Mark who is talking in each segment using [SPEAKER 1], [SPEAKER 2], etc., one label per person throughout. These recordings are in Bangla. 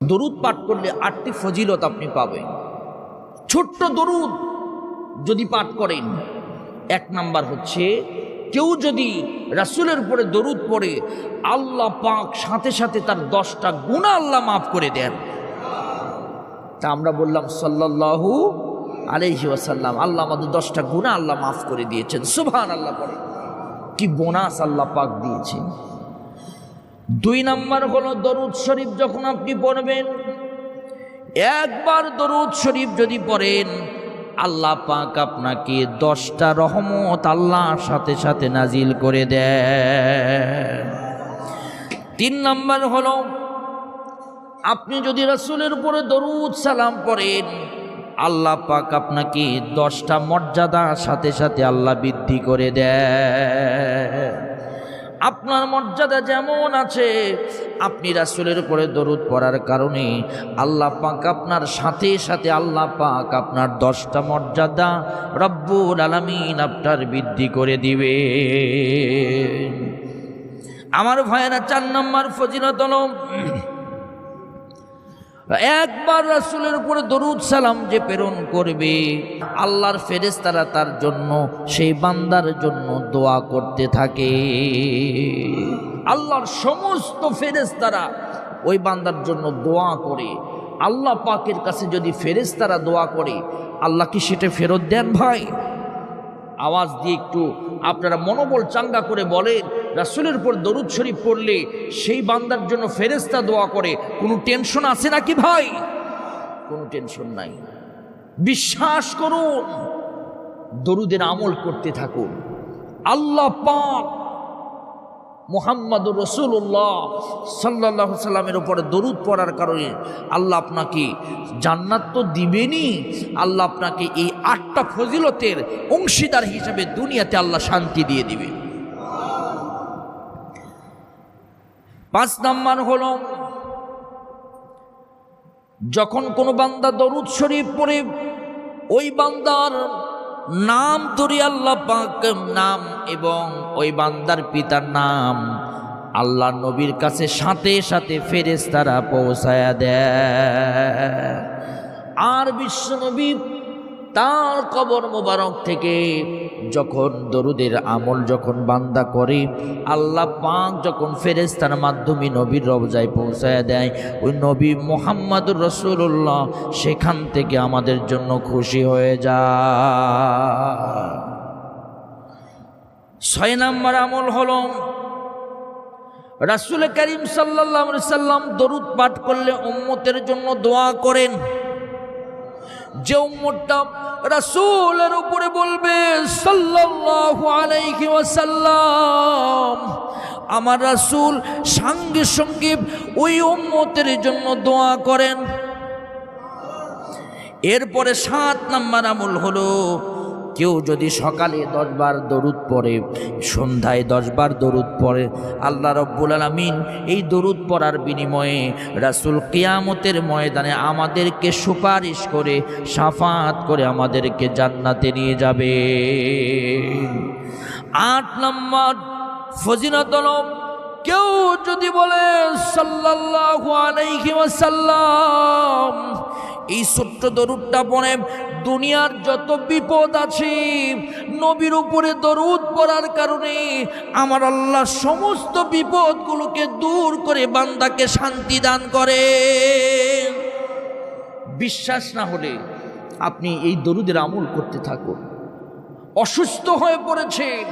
[SPEAKER 1] দরুদ পাঠ করলে 8টি ফজিলত আপনি পাবেন। ছোট্ট দরুদ যদি পাঠ করেন, 1 নাম্বার হচ্ছে কেউ যদি রাসূলের উপরে দরুদ পড়ে আল্লাহ পাক সাথে সাথে তার 10টা গুনাহ আল্লাহ মাফ করে দেন। তা আমরা বললাম সাল্লাল্লাহু আলাইহি ওয়াসাল্লাম, আল্লাহ আমাদের 10টা গুনাহ আল্লাহ মাফ করে দিয়েছেন। সুবহানাল্লাহ পড়ে কি বোনাস আল্লাহ পাক দিয়েছেন। 2 নাম্বার হলো দরুদ শরীফ যখন আপনি পড়বেন, একবার দরুদ শরীফ যদি পড়েন আল্লাহ পাক আপনাকে 10টা রহমত আল্লাহর সাথে সাথে নাজিল করে দেন। 3 নাম্বার হলো আপনি যদি রাসূলের উপরে দরুদ সালাম পড়েন আল্লাহ পাক আপনাকে 10টা মর্যাদা সাথে সাথে আল্লাহ বৃদ্ধি করে দেন। আপনার মর্যাদা যেমন আছে, আপনি রাসূলের উপরে দরুদ পড়ার কারণে আল্লাহ পাক আপনার সাথে সাথে আল্লাহ পাক আপনার 10টা মর্যাদা রব্বুল আলামিন আপনার বৃদ্ধি করে দিবে। আমার ভাইয়েরা, 4 নম্বর ফজিলত হলো একবার রাসূলের উপরে দরুদ সালাম যে প্রেরণ করবে আল্লাহর ফেরেশতারা তার জন্য, সেই বান্দার জন্য দোয়া করতে থাকে। আল্লাহর সমস্ত ফেরেশতারা ওই বান্দার জন্য দোয়া করে। আল্লাহ পাকের কাছে যদি ফেরেশতারা দোয়া করে, আল্লাহ কি সেটা ফেরত দেন? ভাই আওয়াজ দিয়ে একটু আপনারা মনোবল চাঙ্গা করে বলেন, রাসূলের উপর দরুদ শরীফ পড়লে সেই বান্দার জন্য ফেরেশতা দোয়া করে, কোনো টেনশন আছে নাকি ভাই? কোনো টেনশন নাই। বিশ্বাস করুন, দরুদের আমল করতে থাকুন। আল্লাহ পাক মুহাম্মদুর রাসূলুল্লাহ সাল্লাল্লাহু আলাইহি সাল্লামের উপরে দরুদ পড়ার কারণে আল্লাহ আপনাকে জান্নাত তো দিবেনই, আল্লাহ আপনাকে এই 8টা ফজিলতের অংশীদার হিসেবে দুনিয়াতে আল্লাহ শান্তি দিয়ে দিবে। 5 নাম্বার হলো যখন কোনো বান্দা দরুদ শরীফ পড়ে ওই বান্দার নাম ধরে আল্লাহ পাক নাম এবং ওই বান্দার পিতার নাম আল্লাহ নবীর কাছে সাথে সাথে ফেরেশতারা পৌঁছায়া দেয়। আর বিশ্ব নবী তার কবর মোবারক থেকে যখন দরুদের আমল যখন বান্দা করে, আল্লাহ পাক যখন ফেরেশতার মাধ্যমে নবীর রওজায় পৌঁছায়া দেয়, ওই নবী মুহাম্মদুর রাসূলুল্লাহ সেখান থেকে আমাদের জন্য খুশি হয়ে যায়। 6 নম্বর আমল হলো রাসূল করিম সাল্লাল্লাহু আলাইহি সাল্লাম দরুদ পাঠ করলে উম্মতের জন্য দোয়া করেন। যে উম্মতটা রাসূলের উপরে বলবে সাল্লাল্লাহু আলাইহি ওয়াসাল্লাম, আমার রাসূল সঙ্গে সঙ্গে ওই উম্মতের জন্য দোয়া করেন। এরপরে 7 নম্বর আমল হলো কেউ যদি সকালে 10 বার দরুদ পড়ে, সন্ধ্যায় 10 বার দরুদ পড়ে, আল্লাহ রব্বুল আলামিন এই দরুদ পড়ার বিনিময়ে রাসূল কিয়ামতের ময়দানে আমাদেরকে সুপারিশ করে শাফাআত করে আমাদেরকে জান্নাতে নিয়ে যাবে। 8 নম্বর ফজিলত হলো কেউ যদি বলে সাল্লাল্লাহু আলাইহি ওয়াসাল্লাম, এই ছোট্ট দরুদটা পড়ে দুনিয়ার যত বিপদ আছে নবীর উপরে দরুদ পড়ার কারণে আমার আল্লাহ সমস্ত বিপদগুলোকে দূর করে বান্দাকে শান্তি দান করে। বিশ্বাস না হলে আপনি এই দরুদের আমল করতে থাকুন। অসুস্থ হয়ে পড়েছেন,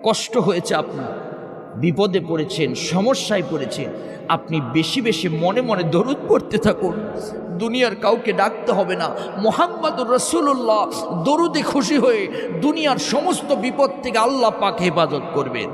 [SPEAKER 1] কষ্ট হয়েছে, আপনার বিপদে পড়েছেন, সমস্যায় পড়েছেন, আপনি বেশি বেশি মনে মনে দরুদ পড়তে থাকুন। দুনিয়ার কাউকে ডাকতে হবে না, মুহাম্মদুর রাসূলুল্লাহ দরুদে খুশি হয়ে দুনিয়ার সমস্ত বিপদ থেকে আল্লাহ পাক হেফাজত করবেন।